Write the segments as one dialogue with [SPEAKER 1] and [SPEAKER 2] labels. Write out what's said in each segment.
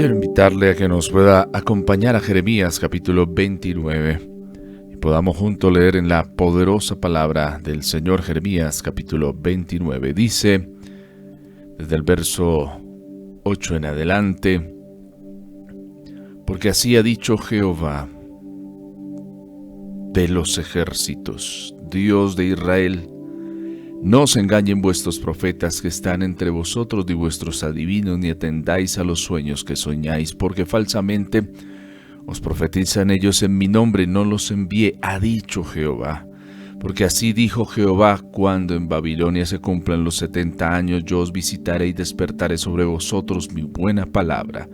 [SPEAKER 1] Quiero invitarle a que nos pueda acompañar a Jeremías capítulo 29 y podamos juntos leer en la poderosa palabra del Señor. Jeremías capítulo 29 dice, desde el verso 8 en adelante: porque así ha dicho Jehová de los ejércitos, Dios de Israel: no os engañen vuestros profetas que están entre vosotros, ni vuestros adivinos, ni atendáis a los sueños que soñáis, porque falsamente os profetizan ellos en mi nombre, no los envié, ha dicho Jehová. Porque así dijo Jehová: cuando en Babilonia se cumplan los 70 años, yo os visitaré y despertaré sobre vosotros mi buena palabra,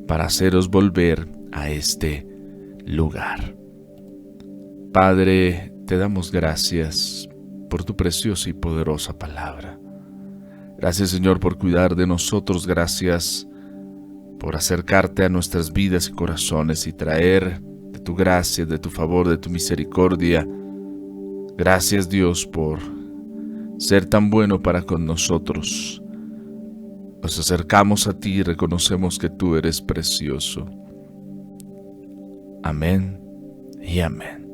[SPEAKER 1] para haceros volver a este lugar. Padre, te damos gracias por tu preciosa y poderosa palabra. Gracias, Señor, por cuidar de nosotros. Gracias por acercarte a nuestras vidas y corazones y traer de tu gracia, de tu favor, de tu misericordia. Gracias, Dios, por ser tan bueno para con nosotros. Nos acercamos a ti y reconocemos que tú eres precioso. Amén y amén.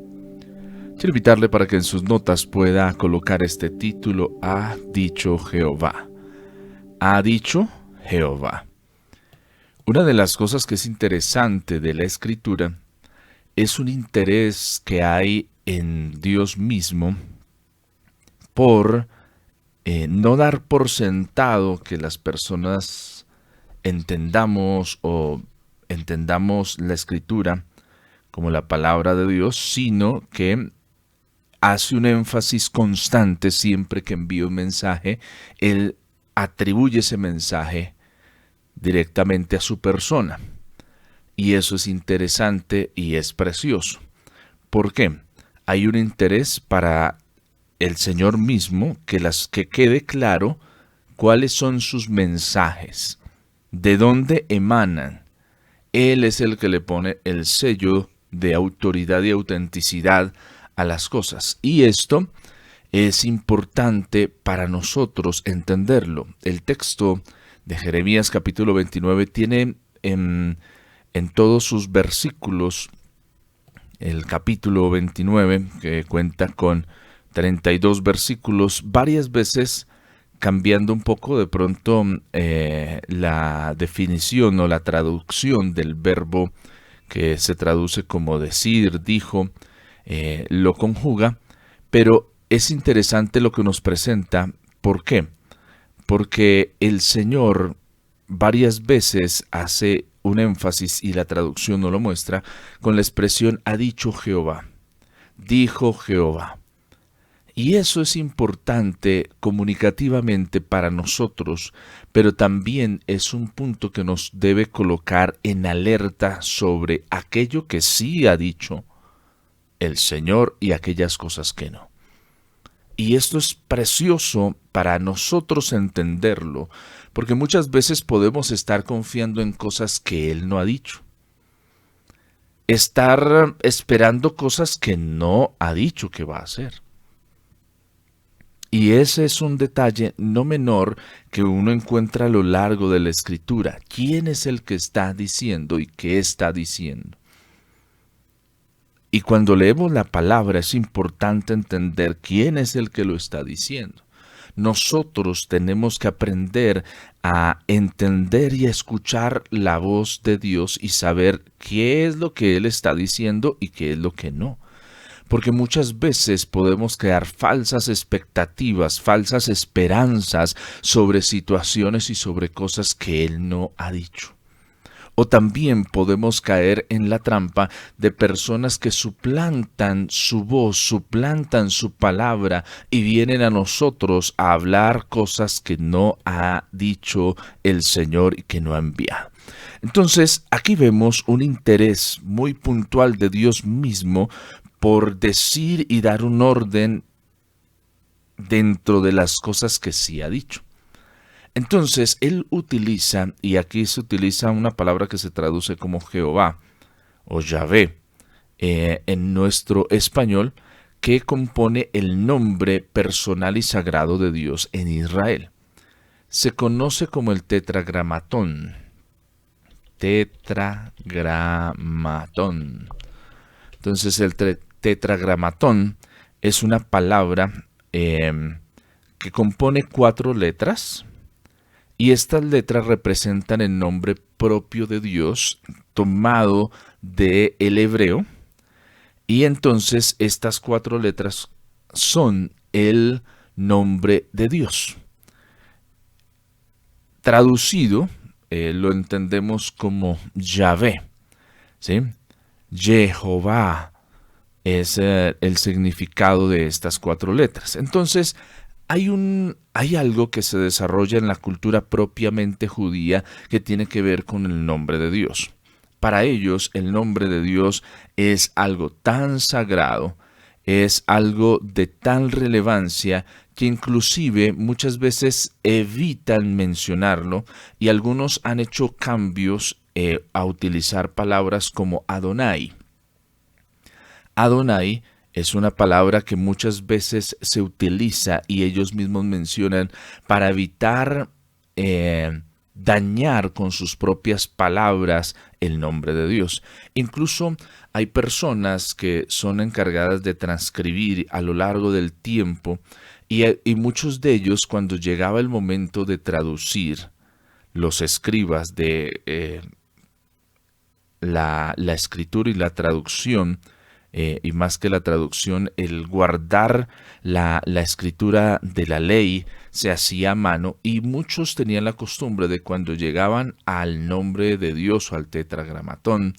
[SPEAKER 1] Quiero invitarle para que en sus notas pueda colocar este título: ha dicho Jehová. Ha dicho Jehová. Una de las cosas que es interesante de la Escritura es un interés que hay en Dios mismo por no dar por sentado que las personas entendamos la Escritura como la palabra de Dios, sino que hace un énfasis constante siempre que envía un mensaje. Él atribuye ese mensaje directamente a su persona. Y eso es interesante y es precioso. ¿Por qué? Hay un interés para el Señor mismo que quede claro cuáles son sus mensajes, de dónde emanan. Él es el que le pone el sello de autoridad y autenticidad a las cosas. Y esto es importante para nosotros entenderlo. El texto de Jeremías capítulo 29 tiene en todos sus versículos, el capítulo 29, que cuenta con 32 versículos, varias veces cambiando un poco de pronto la definición o la traducción del verbo que se traduce como decir, dijo, lo conjuga, pero es interesante lo que nos presenta. ¿Por qué? Porque el Señor varias veces hace un énfasis, y la traducción no lo muestra, con la expresión ha dicho Jehová, dijo Jehová. Y eso es importante comunicativamente para nosotros, pero también es un punto que nos debe colocar en alerta sobre aquello que sí ha dicho el Señor y aquellas cosas que no. Y esto es precioso para nosotros entenderlo, porque muchas veces podemos estar confiando en cosas que Él no ha dicho. Estar esperando cosas que no ha dicho que va a hacer. Y ese es un detalle no menor que uno encuentra a lo largo de la Escritura. ¿Quién es el que está diciendo y qué está diciendo? Y cuando leemos la palabra es importante entender quién es el que lo está diciendo. Nosotros tenemos que aprender a entender y a escuchar la voz de Dios y saber qué es lo que Él está diciendo y qué es lo que no. Porque muchas veces podemos crear falsas expectativas, falsas esperanzas sobre situaciones y sobre cosas que Él no ha dicho. O también podemos caer en la trampa de personas que suplantan su voz, suplantan su palabra y vienen a nosotros a hablar cosas que no ha dicho el Señor y que no ha enviado. Entonces, aquí vemos un interés muy puntual de Dios mismo por decir y dar un orden dentro de las cosas que sí ha dicho. Entonces, Él utiliza, y aquí se utiliza una palabra que se traduce como Jehová o Yahvé en nuestro español, que compone el nombre personal y sagrado de Dios en Israel. Se conoce como el tetragramatón. tetragramatón. Entonces el tetragramatón es una palabra que compone 4 letras, y estas letras representan el nombre propio de Dios tomado del hebreo, y entonces estas 4 letras son el nombre de Dios. Traducido, lo entendemos como Yahvé, ¿sí? Jehová es el significado de estas 4 letras. Entonces, hay algo que se desarrolla en la cultura propiamente judía que tiene que ver con el nombre de Dios. Para ellos, el nombre de Dios es algo tan sagrado, es algo de tal relevancia que inclusive muchas veces evitan mencionarlo, y algunos han hecho cambios a utilizar palabras como Adonai. Adonai es una palabra que muchas veces se utiliza y ellos mismos mencionan para evitar dañar con sus propias palabras el nombre de Dios. Incluso hay personas que son encargadas de transcribir a lo largo del tiempo, y muchos de ellos, cuando llegaba el momento de traducir, los escribas de la escritura y la traducción, y más que la traducción, el guardar la escritura de la ley se hacía a mano, y muchos tenían la costumbre de, cuando llegaban al nombre de Dios o al tetragramatón,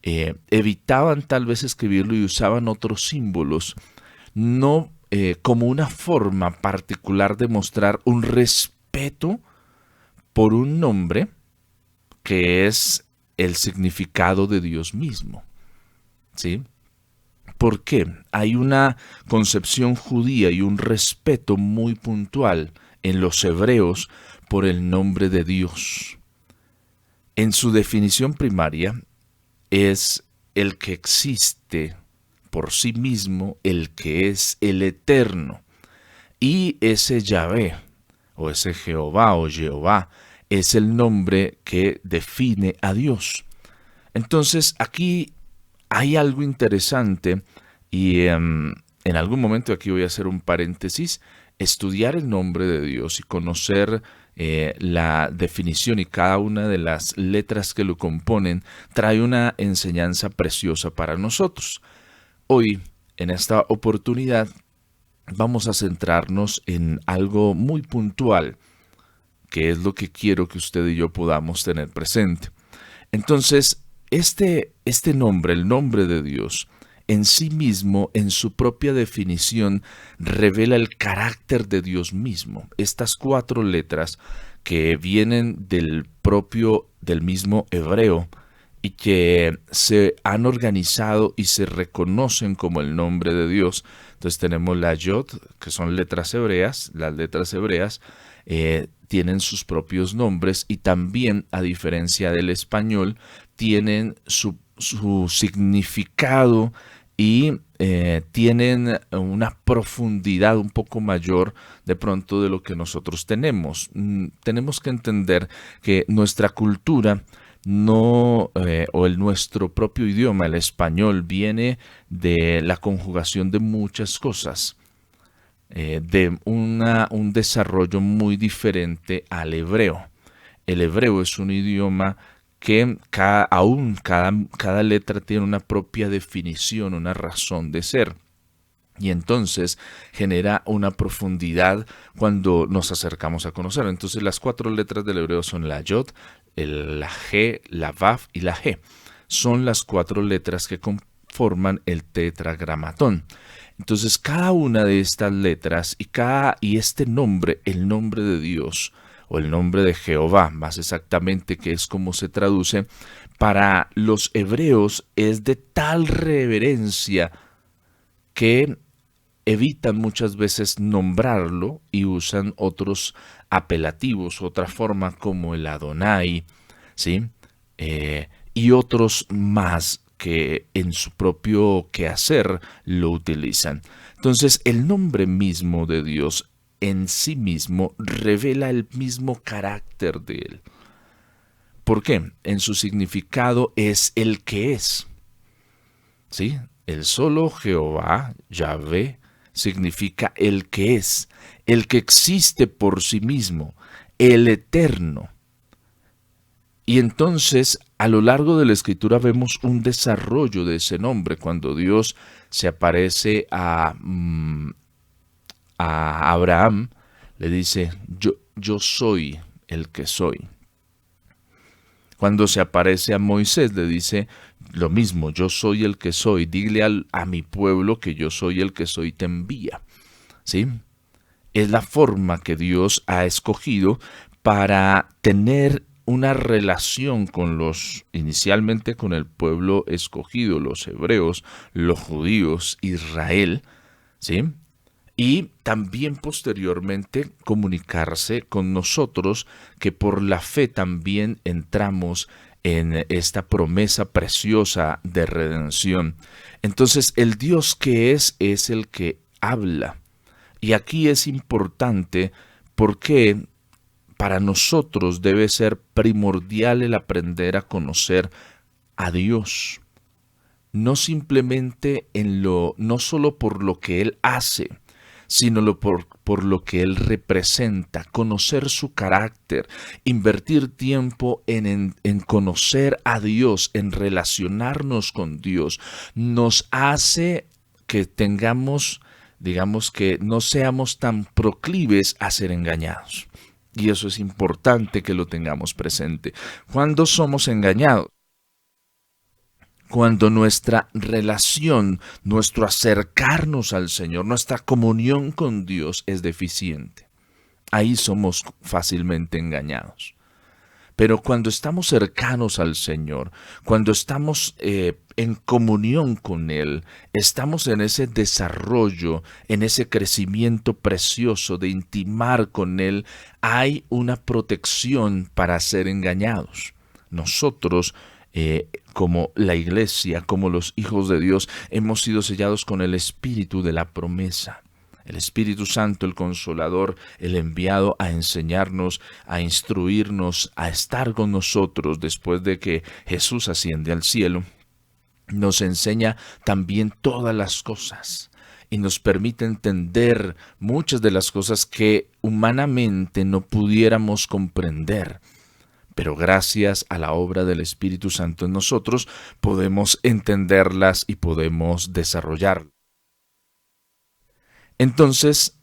[SPEAKER 1] evitaban tal vez escribirlo y usaban otros símbolos, no como una forma particular de mostrar un respeto por un nombre que es el significado de Dios mismo, ¿sí? ¿Por qué? Hay una concepción judía y un respeto muy puntual en los hebreos por el nombre de Dios. En su definición primaria, es el que existe por sí mismo, el que es el eterno. Y ese Yahvé, o ese Jehová o Jehová, es el nombre que define a Dios. Entonces aquí hay algo interesante, y en algún momento, aquí voy a hacer un paréntesis, estudiar el nombre de Dios y conocer la definición y cada una de las letras que lo componen trae una enseñanza preciosa para nosotros. Hoy, en esta oportunidad, vamos a centrarnos en algo muy puntual, que es lo que quiero que usted y yo podamos tener presente. Entonces, este nombre, el nombre de Dios, en sí mismo, en su propia definición, revela el carácter de Dios mismo. Estas 4 letras que vienen del mismo hebreo, y que se han organizado y se reconocen como el nombre de Dios. Entonces tenemos la Yod, que son letras hebreas. Las letras hebreas tienen sus propios nombres, y también, a diferencia del español, tienen su significado, y tienen una profundidad un poco mayor de pronto de lo que nosotros tenemos. Tenemos que entender que nuestra cultura nuestro propio idioma, el español, viene de la conjugación de muchas cosas, de un desarrollo muy diferente al hebreo. El hebreo es un idioma que cada letra tiene una propia definición, una razón de ser. Y entonces genera una profundidad cuando nos acercamos a conocerlo. Entonces las 4 letras del hebreo son la Yod, la G, la Vav y la G. Son las 4 letras que conforman el tetragramatón. Entonces cada una de estas letras y este nombre, el nombre de Dios, o el nombre de Jehová, más exactamente, que es como se traduce, para los hebreos es de tal reverencia que evitan muchas veces nombrarlo y usan otros apelativos, otra forma como el Adonai, ¿sí? Y otros más que en su propio quehacer lo utilizan. Entonces, el nombre mismo de Dios en sí mismo revela el mismo carácter de Él. ¿Por qué? En su significado es el que es. ¿Sí? El solo Jehová, Yahvé, significa el que es, el que existe por sí mismo, el eterno. Y entonces, a lo largo de la Escritura vemos un desarrollo de ese nombre. Cuando Dios se aparece a Abraham, le dice, yo soy el que soy. Cuando se aparece a Moisés, le dice lo mismo, yo soy el que soy, dile a mi pueblo que yo soy el que soy, te envía. ¿Sí? Es la forma que Dios ha escogido para tener una relación con inicialmente con el pueblo escogido, los hebreos, los judíos, Israel, ¿sí? Y también posteriormente comunicarse con nosotros, que por la fe también entramos en esta promesa preciosa de redención. Entonces, el Dios que es el que habla. Y aquí es importante porque para nosotros debe ser primordial el aprender a conocer a Dios. No simplemente no solo por lo que Él hace, sino por lo que Él representa, conocer su carácter, invertir tiempo en conocer a Dios, en relacionarnos con Dios, nos hace que tengamos, digamos que no seamos tan proclives a ser engañados. Y eso es importante que lo tengamos presente. ¿Cuándo somos engañados? Cuando nuestra relación, nuestro acercarnos al Señor, nuestra comunión con Dios es deficiente. Ahí somos fácilmente engañados. Pero cuando estamos cercanos al Señor, cuando estamos en comunión con Él, estamos en ese desarrollo, en ese crecimiento precioso de intimar con Él, hay una protección para ser engañados. Nosotros, como la iglesia, como los hijos de Dios, hemos sido sellados con el espíritu de la promesa. El Espíritu Santo, el Consolador, el enviado a enseñarnos, a instruirnos, a estar con nosotros después de que Jesús asciende al cielo, nos enseña también todas las cosas y nos permite entender muchas de las cosas que humanamente no pudiéramos comprender. Pero gracias a la obra del Espíritu Santo en nosotros podemos entenderlas y podemos desarrollarlas. Entonces,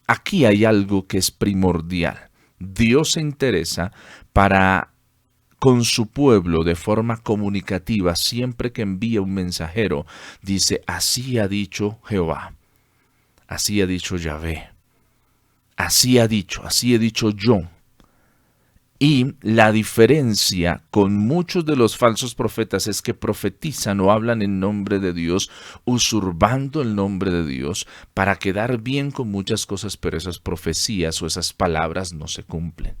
[SPEAKER 1] aquí hay algo que es primordial. Dios se interesa con su pueblo de forma comunicativa, siempre que envía un mensajero, dice, así ha dicho Jehová, así ha dicho Yahvé, así he dicho yo. Y la diferencia con muchos de los falsos profetas es que profetizan o hablan en nombre de Dios, usurpando el nombre de Dios para quedar bien con muchas cosas, pero esas profecías o esas palabras no se cumplen.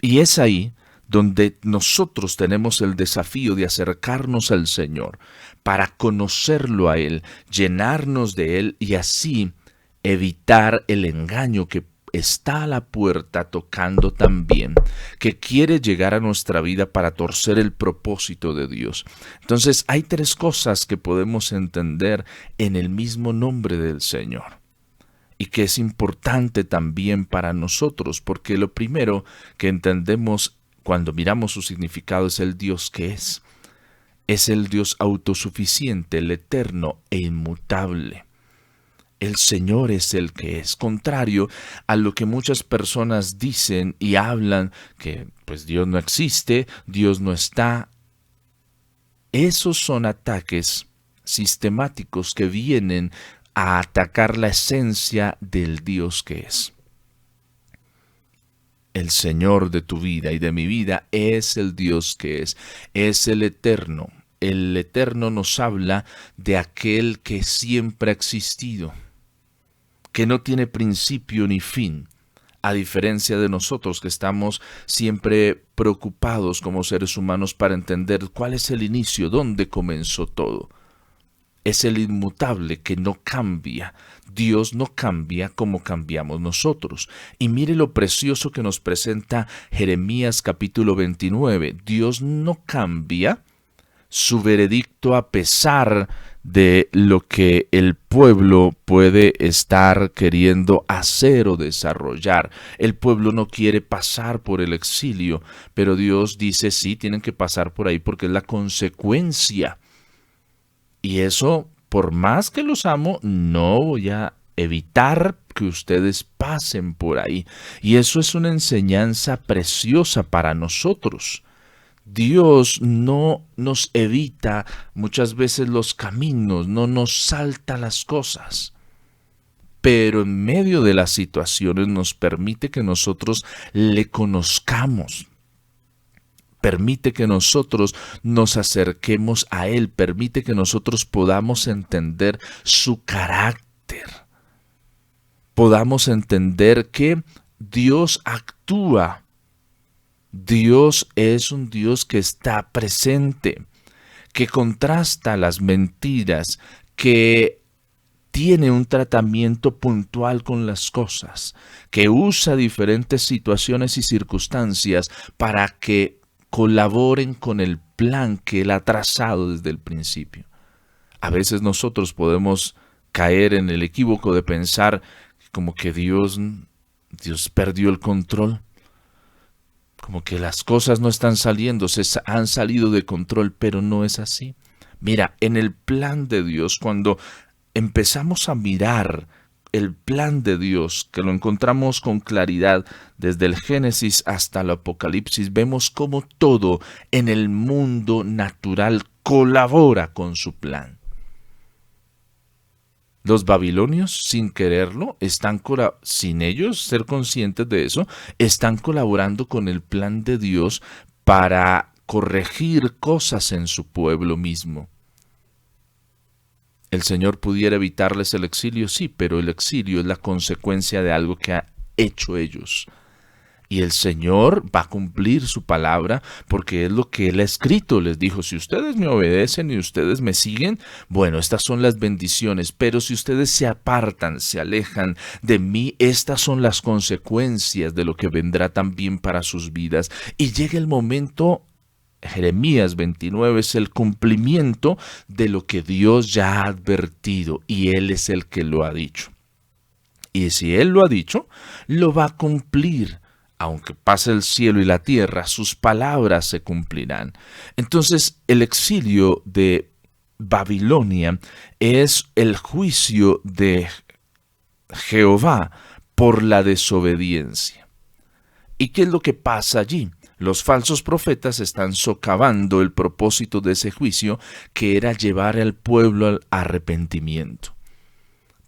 [SPEAKER 1] Y es ahí donde nosotros tenemos el desafío de acercarnos al Señor para conocerlo a Él, llenarnos de Él y así evitar el engaño que está a la puerta tocando también, que quiere llegar a nuestra vida para torcer el propósito de Dios. Entonces hay tres cosas que podemos entender en el mismo nombre del Señor y que es importante también para nosotros, porque lo primero que entendemos cuando miramos su significado es el Dios que es. Es el Dios autosuficiente, el eterno e inmutable. El Señor es el que es, contrario a lo que muchas personas dicen y hablan, que pues Dios no existe, Dios no está. Esos son ataques sistemáticos que vienen a atacar la esencia del Dios que es. El Señor de tu vida y de mi vida es el Dios que es el eterno. El eterno nos habla de aquel que siempre ha existido, que no tiene principio ni fin, a diferencia de nosotros que estamos siempre preocupados como seres humanos para entender cuál es el inicio, dónde comenzó todo. es el inmutable que no cambia. Dios no cambia como cambiamos nosotros. Y mire lo precioso que nos presenta Jeremías capítulo 29. Dios no cambia su veredicto a pesar de lo que el pueblo puede estar queriendo hacer o desarrollar. El pueblo no quiere pasar por el exilio, pero Dios dice sí, tienen que pasar por ahí porque es la consecuencia. Y eso, por más que los amo, no voy a evitar que ustedes pasen por ahí. Y eso es una enseñanza preciosa para nosotros. Dios no nos evita muchas veces los caminos, no nos salta las cosas, pero en medio de las situaciones nos permite que nosotros le conozcamos, permite que nosotros nos acerquemos a Él, permite que nosotros podamos entender su carácter, podamos entender que Dios actúa. Dios es un Dios que está presente, que contrasta las mentiras, que tiene un tratamiento puntual con las cosas, que usa diferentes situaciones y circunstancias para que colaboren con el plan que Él ha trazado desde el principio. A veces nosotros podemos caer en el equívoco de pensar como que Dios perdió el control. Como que las cosas no están saliendo, se han salido de control, pero no es así. Mira, en el plan de Dios, cuando empezamos a mirar el plan de Dios, que lo encontramos con claridad desde el Génesis hasta el Apocalipsis, vemos cómo todo en el mundo natural colabora con su plan. Los babilonios, sin quererlo, sin ellos ser conscientes de eso, están colaborando con el plan de Dios para corregir cosas en su pueblo mismo. ¿El Señor pudiera evitarles el exilio? Sí, pero el exilio es la consecuencia de algo que han hecho ellos. Y el Señor va a cumplir su palabra porque es lo que Él ha escrito. Les dijo, si ustedes me obedecen y ustedes me siguen, bueno, estas son las bendiciones. Pero si ustedes se apartan, se alejan de mí, estas son las consecuencias de lo que vendrá también para sus vidas. Y llega el momento, Jeremías 29 es el cumplimiento de lo que Dios ya ha advertido y Él es el que lo ha dicho. Y si Él lo ha dicho, lo va a cumplir. Aunque pase el cielo y la tierra, sus palabras se cumplirán. Entonces, el exilio de Babilonia es el juicio de Jehová por la desobediencia. ¿Y qué es lo que pasa allí? Los falsos profetas están socavando el propósito de ese juicio, que era llevar al pueblo al arrepentimiento.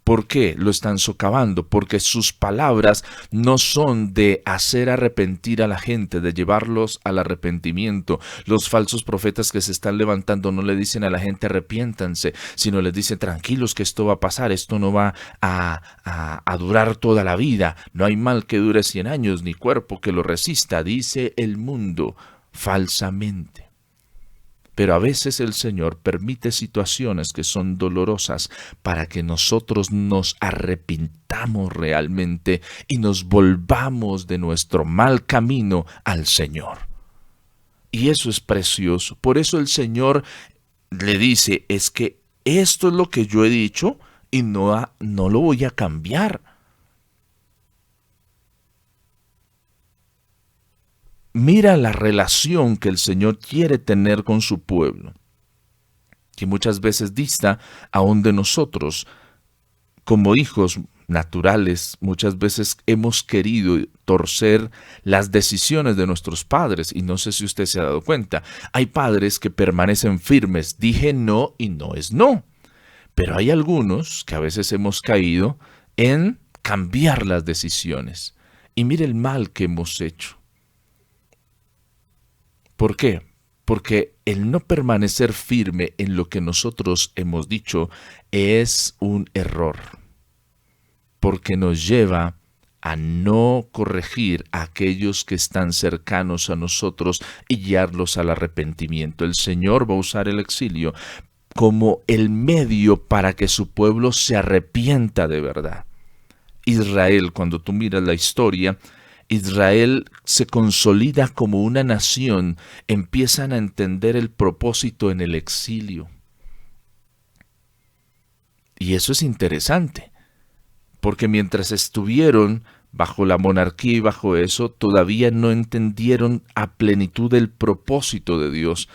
[SPEAKER 1] ¿Por qué lo están socavando? Porque sus palabras no son de hacer arrepentir a la gente, de llevarlos al arrepentimiento. Los falsos profetas que se están levantando no le dicen a la gente arrepiéntanse, sino les dicen tranquilos que esto va a pasar, esto no va a durar toda la vida. No hay mal que dure 100 años, ni cuerpo que lo resista, dice el mundo falsamente. Pero a veces el Señor permite situaciones que son dolorosas para que nosotros nos arrepintamos realmente y nos volvamos de nuestro mal camino al Señor. Y eso es precioso. Por eso el Señor le dice, es que esto es lo que yo he dicho y no lo voy a cambiar. Mira la relación que el Señor quiere tener con su pueblo, que muchas veces dista aún de nosotros. Como hijos naturales, muchas veces hemos querido torcer las decisiones de nuestros padres, y no sé si usted se ha dado cuenta. Hay padres que permanecen firmes, dije no y no es no. Pero hay algunos que a veces hemos caído en cambiar las decisiones. Y mire el mal que hemos hecho. ¿Por qué? Porque el no permanecer firme en lo que nosotros hemos dicho es un error. Porque nos lleva a no corregir a aquellos que están cercanos a nosotros y guiarlos al arrepentimiento. El Señor va a usar el exilio como el medio para que su pueblo se arrepienta de verdad. Israel, cuando tú miras la historia, Israel se consolida como una nación, empiezan a entender el propósito en el exilio. Y eso es interesante, porque mientras estuvieron bajo la monarquía y bajo eso, todavía no entendieron a plenitud el propósito de Dios.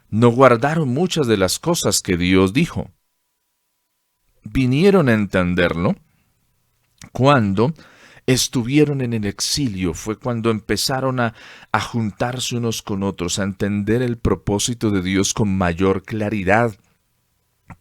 [SPEAKER 1] No guardaron muchas de las cosas que Dios dijo. Vinieron a entenderlo cuando estuvieron en el exilio, fue cuando empezaron a juntarse unos con otros, a entender el propósito de Dios con mayor claridad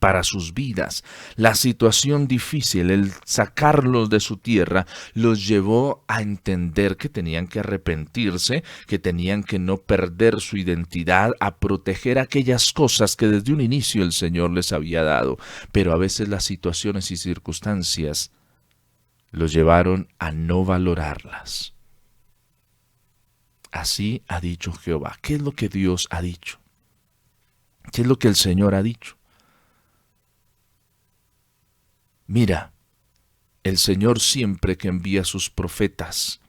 [SPEAKER 1] para sus vidas. La situación difícil, el sacarlos de su tierra, los llevó a entender que tenían que arrepentirse, que tenían que no perder su identidad, a proteger aquellas cosas que desde un inicio el Señor les había dado. Pero a veces las situaciones y circunstancias los llevaron a no valorarlas. Así ha dicho Jehová. ¿Qué es lo que Dios ha dicho? ¿Qué es lo que el Señor ha dicho? Mira, el Señor siempre que envía a sus profetas,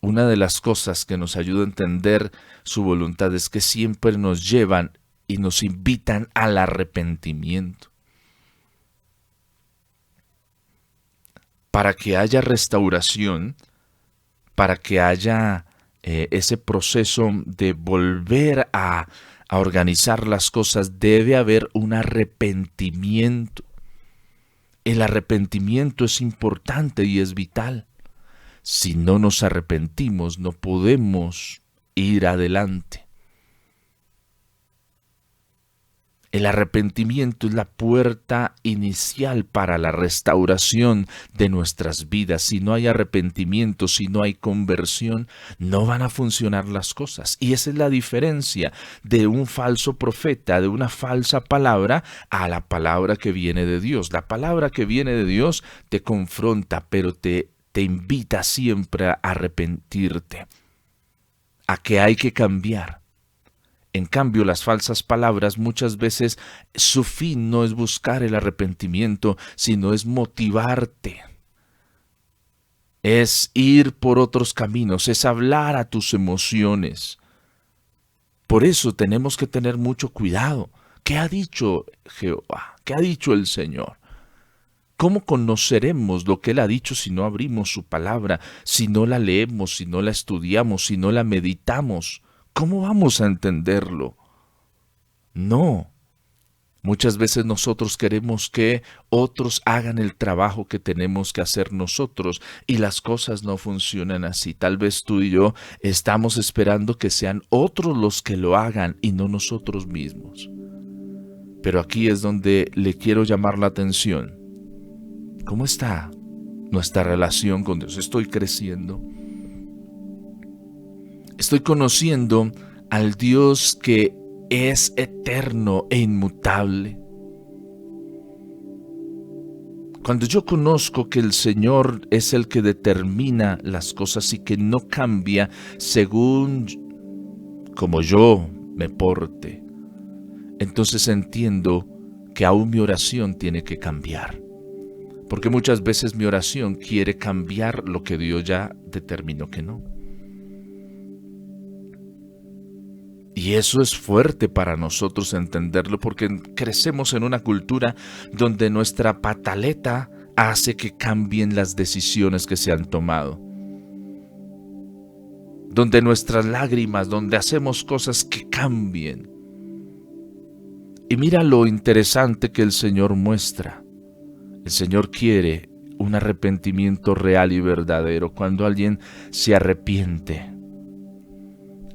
[SPEAKER 1] una de las cosas que nos ayuda a entender su voluntad es que siempre nos llevan y nos invitan al arrepentimiento. Para que haya restauración, para que haya ese proceso de volver a organizar las cosas, debe haber un arrepentimiento. El arrepentimiento es importante y es vital. Si no nos arrepentimos, no podemos ir adelante. El arrepentimiento es la puerta inicial para la restauración de nuestras vidas. Si no hay arrepentimiento, si no hay conversión, no van a funcionar las cosas. Y esa es la diferencia de un falso profeta, de una falsa palabra, a la palabra que viene de Dios. La palabra que viene de Dios te confronta, pero te invita siempre a arrepentirte, a que hay que cambiar. En cambio, las falsas palabras muchas veces su fin no es buscar el arrepentimiento, sino es motivarte. Es ir por otros caminos, es hablar a tus emociones. Por eso tenemos que tener mucho cuidado. ¿Qué ha dicho Jehová? ¿Qué ha dicho el Señor? ¿Cómo conoceremos lo que Él ha dicho si no abrimos su palabra, si no la leemos, si no la estudiamos, si no la meditamos? ¿Cómo vamos a entenderlo? No. Muchas veces nosotros queremos que otros hagan el trabajo que tenemos que hacer nosotros y las cosas no funcionan así. Tal vez tú y yo estamos esperando que sean otros los que lo hagan y no nosotros mismos. Pero aquí es donde le quiero llamar la atención. ¿Cómo está nuestra relación con Dios? ¿Estoy creciendo? Estoy conociendo al Dios que es eterno e inmutable. Cuando yo conozco que el Señor es el que determina las cosas y que no cambia según como yo me porte, entonces entiendo que aún mi oración tiene que cambiar. Porque muchas veces mi oración quiere cambiar lo que Dios ya determinó que no. Y eso es fuerte para nosotros entenderlo porque crecemos en una cultura donde nuestra pataleta hace que cambien las decisiones que se han tomado. Donde nuestras lágrimas, donde hacemos cosas que cambien. Y mira lo interesante que el Señor muestra. El Señor quiere un arrepentimiento real y verdadero. Cuando alguien se arrepiente,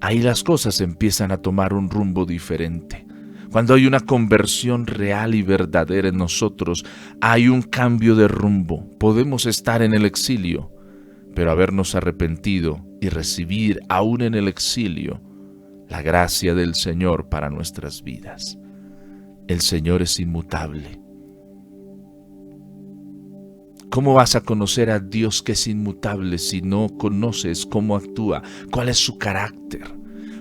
[SPEAKER 1] ahí las cosas empiezan a tomar un rumbo diferente. Cuando hay una conversión real y verdadera en nosotros, hay un cambio de rumbo. Podemos estar en el exilio, pero habernos arrepentido y recibir aún en el exilio la gracia del Señor para nuestras vidas. El Señor es inmutable. ¿Cómo vas a conocer a Dios que es inmutable si no conoces cómo actúa? ¿Cuál es su carácter?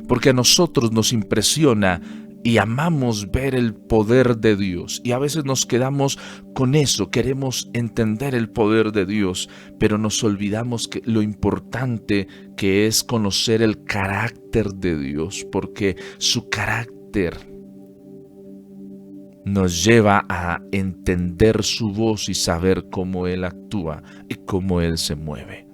[SPEAKER 1] Porque a nosotros nos impresiona y amamos ver el poder de Dios. Y a veces nos quedamos con eso, queremos entender el poder de Dios, pero nos olvidamos que lo importante que es conocer el carácter de Dios, porque su carácter nos lleva a entender su voz y saber cómo Él actúa y cómo Él se mueve.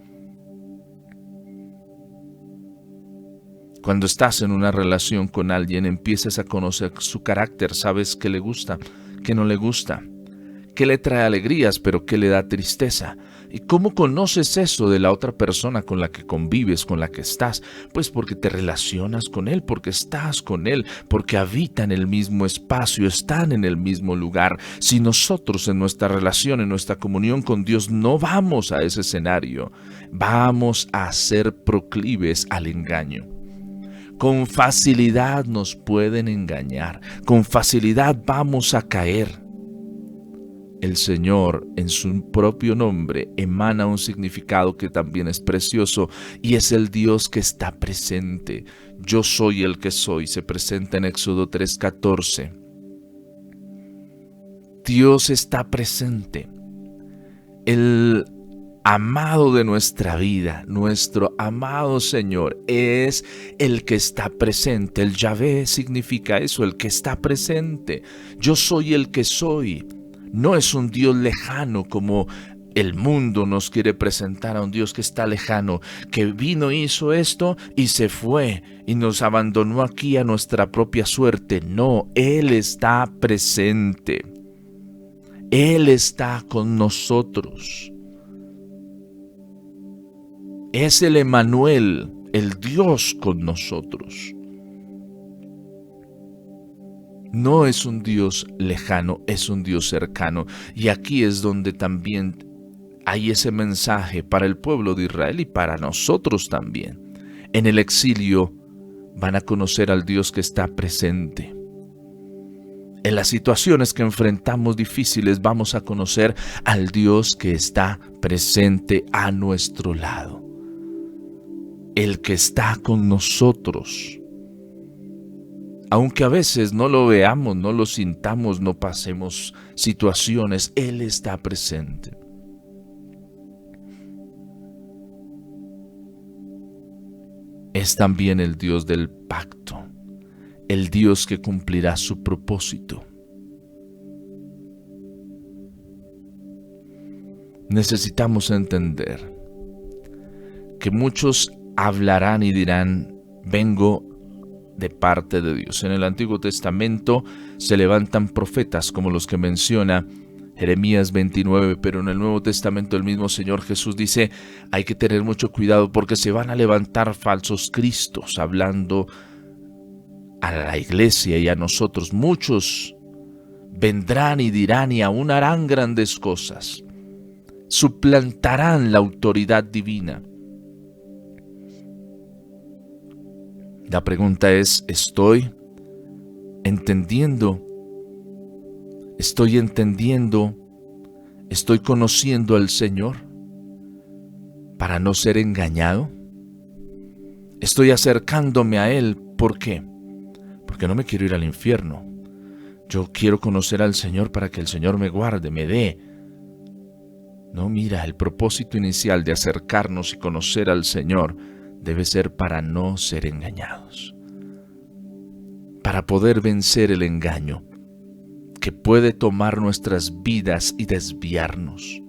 [SPEAKER 1] Cuando estás en una relación con alguien, empiezas a conocer su carácter, sabes qué le gusta, qué no le gusta, qué le trae alegrías, pero qué le da tristeza. ¿Y cómo conoces eso de la otra persona con la que convives, con la que estás? Pues porque te relacionas con él, porque estás con él, porque habitan el mismo espacio, están en el mismo lugar. Si nosotros en nuestra relación, en nuestra comunión con Dios, no vamos a ese escenario, vamos a ser proclives al engaño. Con facilidad nos pueden engañar, con facilidad vamos a caer. El Señor, en su propio nombre, emana un significado que también es precioso y es el Dios que está presente. Yo soy el que soy, se presenta en Éxodo 3:14. Dios está presente. El amado de nuestra vida, nuestro amado Señor, es el que está presente. El Yahvé significa eso, el que está presente. Yo soy el que soy. No es un Dios lejano como el mundo nos quiere presentar a un Dios que está lejano, que vino, hizo esto y se fue y nos abandonó aquí a nuestra propia suerte. No, Él está presente. Él está con nosotros. Es el Emmanuel, el Dios con nosotros. No es un Dios lejano, es un Dios cercano. Y aquí es donde también hay ese mensaje para el pueblo de Israel y para nosotros también. En el exilio van a conocer al Dios que está presente. En las situaciones que enfrentamos difíciles vamos a conocer al Dios que está presente a nuestro lado. El que está con nosotros. Aunque a veces no lo veamos, no lo sintamos, no pasemos situaciones, Él está presente. Es también el Dios del pacto, el Dios que cumplirá su propósito. Necesitamos entender que muchos hablarán y dirán, vengo de parte de Dios. En el Antiguo Testamento se levantan profetas como los que menciona Jeremías 29, pero en el Nuevo Testamento el mismo Señor Jesús dice, hay que tener mucho cuidado porque se van a levantar falsos cristos, hablando a la iglesia y a nosotros. Muchos vendrán y dirán y aún harán grandes cosas, suplantarán la autoridad divina. La pregunta es, ¿estoy entendiendo? ¿Estoy conociendo al Señor para no ser engañado? ¿Estoy acercándome a Él? ¿Por qué? Porque no me quiero ir al infierno. Yo quiero conocer al Señor para que el Señor me guarde, me dé. No, mira, el propósito inicial de acercarnos y conocer al Señor debe ser para no ser engañados, para poder vencer el engaño que puede tomar nuestras vidas y desviarnos.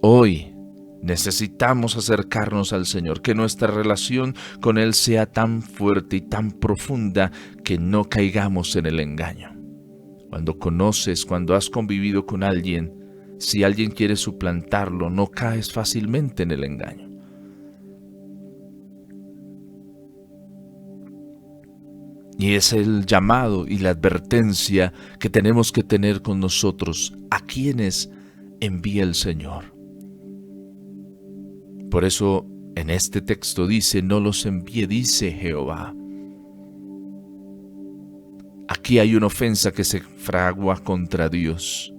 [SPEAKER 1] Hoy necesitamos acercarnos al Señor, que nuestra relación con Él sea tan fuerte y tan profunda que no caigamos en el engaño. Cuando conoces, cuando has convivido con alguien, si alguien quiere suplantarlo, no caes fácilmente en el engaño. Y es el llamado y la advertencia que tenemos que tener con nosotros, a quienes envía el Señor. Por eso en este texto dice, no los envíe, dice Jehová. Aquí hay una ofensa que se fragua contra Dios.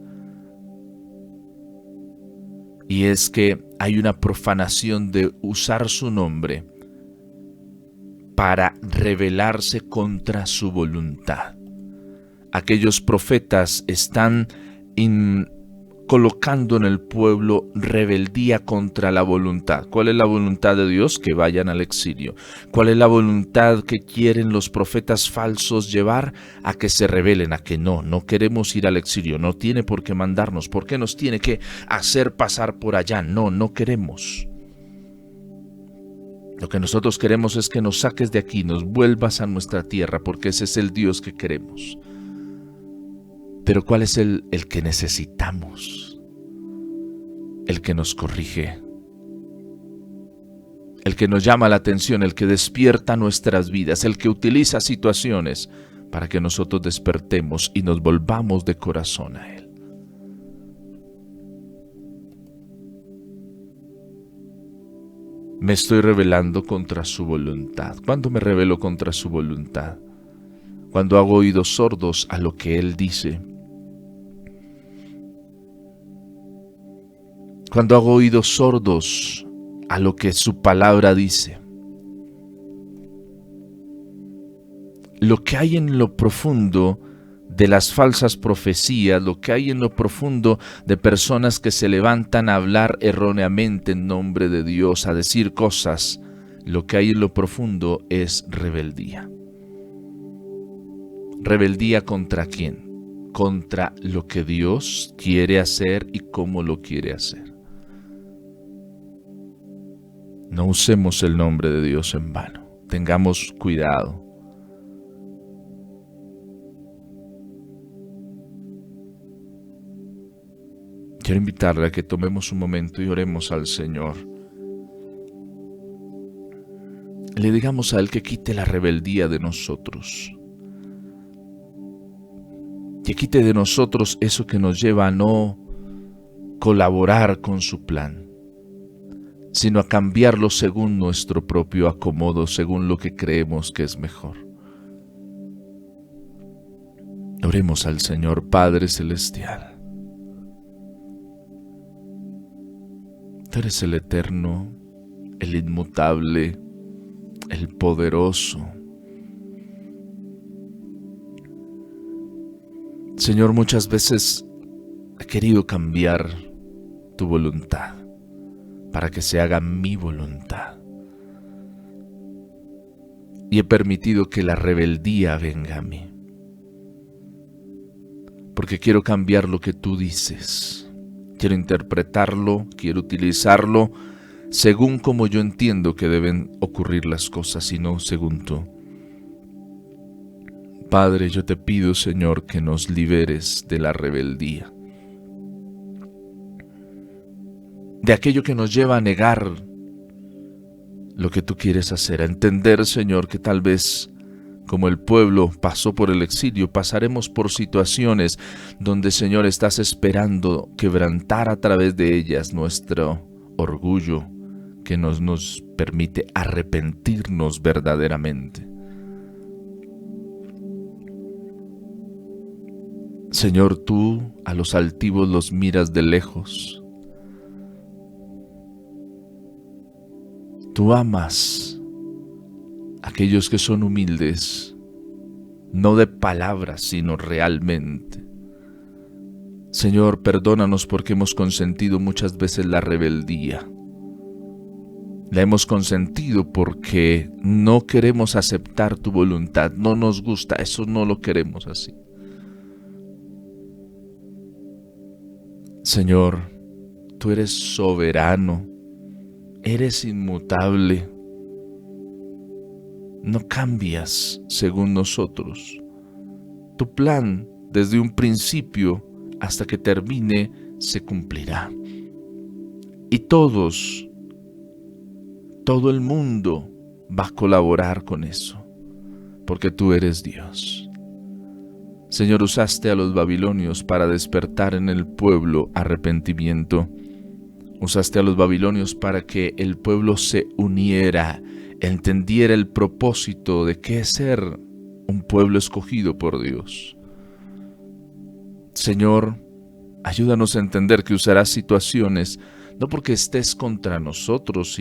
[SPEAKER 1] Y es que hay una profanación de usar su nombre para rebelarse contra su voluntad. Aquellos profetas están colocando en el pueblo rebeldía contra la voluntad. ¿Cuál es la voluntad de Dios? Que vayan al exilio. ¿Cuál es la voluntad que quieren los profetas falsos llevar? A que se rebelen, a que no queremos ir al exilio. No tiene por qué mandarnos. ¿Por qué nos tiene que hacer pasar por allá? No queremos. Lo que nosotros queremos es que nos saques de aquí, nos vuelvas a nuestra tierra, porque ese es el Dios que queremos. Pero ¿cuál es el que necesitamos? El que nos corrige, el que nos llama la atención, el que despierta nuestras vidas, el que utiliza situaciones para que nosotros despertemos y nos volvamos de corazón a Él. Me estoy rebelando contra su voluntad. ¿Cuándo me rebelo contra su voluntad? Cuando hago oídos sordos a lo que Él dice. Cuando hago oídos sordos a lo que su palabra dice. Lo que hay en lo profundo de las falsas profecías, lo que hay en lo profundo de personas que se levantan a hablar erróneamente en nombre de Dios, a decir cosas, lo que hay en lo profundo es rebeldía. ¿Rebeldía contra quién? Contra lo que Dios quiere hacer y cómo lo quiere hacer. No usemos el nombre de Dios en vano. Tengamos cuidado. Quiero invitarle a que tomemos un momento y oremos al Señor. Le digamos a Él que quite la rebeldía de nosotros. Que quite de nosotros eso que nos lleva a no colaborar con su plan, sino a cambiarlo según nuestro propio acomodo, según lo que creemos que es mejor. Oremos al Señor. Padre Celestial. Tú eres el eterno, el inmutable, el poderoso. Señor, muchas veces he querido cambiar tu voluntad para que se haga mi voluntad. Y he permitido que la rebeldía venga a mí. Porque quiero cambiar lo que tú dices. Quiero interpretarlo, quiero utilizarlo según como yo entiendo que deben ocurrir las cosas y no según tú. Padre, yo te pido, Señor, que nos liberes de la rebeldía, de aquello que nos lleva a negar lo que tú quieres hacer, a entender, Señor, que tal vez como el pueblo pasó por el exilio, pasaremos por situaciones donde, Señor, estás esperando quebrantar a través de ellas nuestro orgullo, que nos permite arrepentirnos verdaderamente. Señor, tú a los altivos los miras de lejos. Tú amas a aquellos que son humildes, no de palabras, sino realmente. Señor, perdónanos porque hemos consentido muchas veces la rebeldía. La hemos consentido porque no queremos aceptar tu voluntad, no nos gusta, eso no lo queremos así. Señor, tú eres soberano, eres inmutable, no cambias según nosotros. Tu plan desde un principio hasta que termine se cumplirá. Y todo el mundo va a colaborar con eso, porque tú eres Dios. Señor, usaste a los babilonios para despertar en el pueblo arrepentimiento. Usaste a los babilonios para que el pueblo se uniera, entendiera el propósito de qué es ser un pueblo escogido por Dios. Señor, ayúdanos a entender que usarás situaciones no porque estés contra nosotros,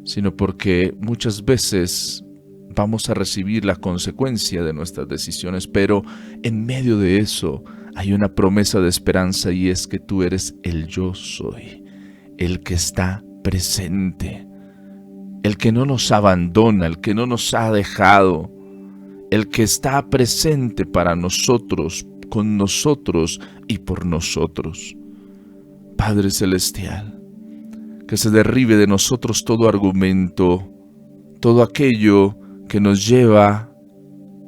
[SPEAKER 1] sino porque muchas veces vamos a recibir la consecuencia de nuestras decisiones, pero en medio de eso hay una promesa de esperanza, y es que tú eres el yo soy, el que está presente, el que no nos abandona, el que no nos ha dejado, el que está presente para nosotros, con nosotros y por nosotros. Padre Celestial, que se derribe de nosotros todo argumento, todo aquello que nos lleva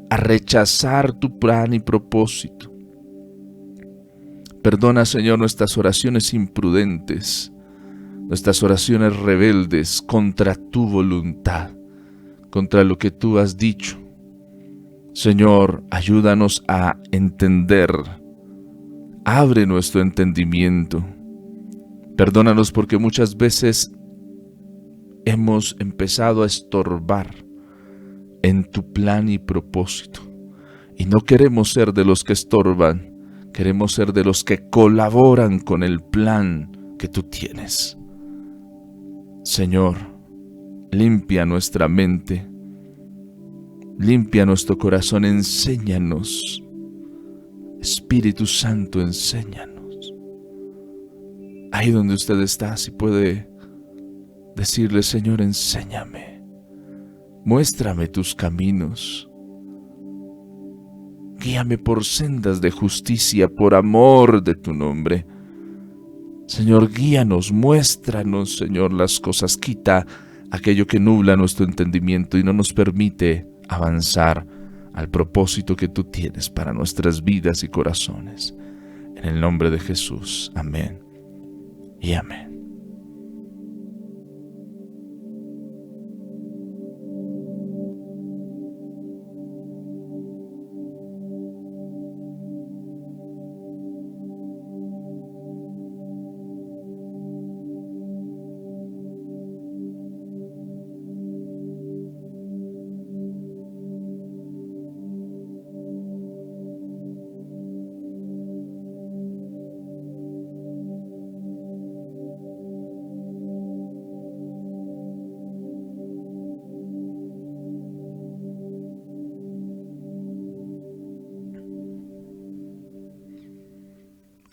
[SPEAKER 1] a rechazar tu plan y propósito. Perdona, Señor, nuestras oraciones imprudentes, nuestras oraciones rebeldes contra tu voluntad, contra lo que tú has dicho. Señor, ayúdanos a entender. Abre nuestro entendimiento. Perdónanos porque muchas veces hemos empezado a estorbar en tu plan y propósito. Y no queremos ser de los que estorban, queremos ser de los que colaboran con el plan que tú tienes. Señor, limpia nuestra mente, limpia nuestro corazón, enséñanos. Espíritu Santo, enséñanos. Ahí donde usted está, si puede decirle: Señor, enséñame, muéstrame tus caminos, guíame por sendas de justicia, por amor de tu nombre. Señor, guíanos, muéstranos, Señor, las cosas, quita aquello que nubla nuestro entendimiento y no nos permite avanzar al propósito que tú tienes para nuestras vidas y corazones. En el nombre de Jesús, amén y amén.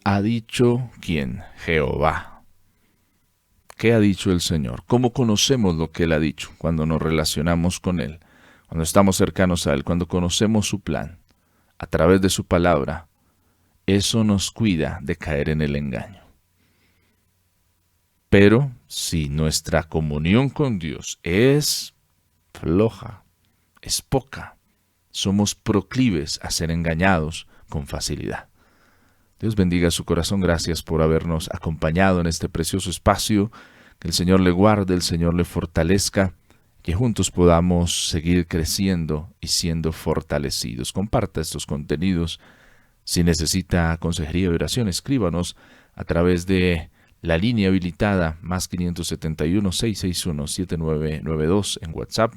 [SPEAKER 1] ¿Ha dicho quién? Jehová. ¿Qué ha dicho el Señor? ¿Cómo conocemos lo que Él ha dicho? Cuando nos relacionamos con Él, cuando estamos cercanos a Él, cuando conocemos su plan a través de su palabra. Eso nos cuida de caer en el engaño. Pero si nuestra comunión con Dios es floja, es poca, somos proclives a ser engañados con facilidad. Dios bendiga su corazón. Gracias por habernos acompañado en este precioso espacio. Que el Señor le guarde, el Señor le fortalezca, que juntos podamos seguir creciendo y siendo fortalecidos. Comparta estos contenidos. Si necesita consejería y oración, escríbanos a través de la línea habilitada +571 661 7992 en WhatsApp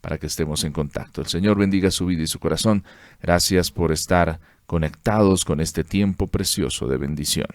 [SPEAKER 1] para que estemos en contacto. El Señor bendiga su vida y su corazón. Gracias por estar conectados con este tiempo precioso de bendición.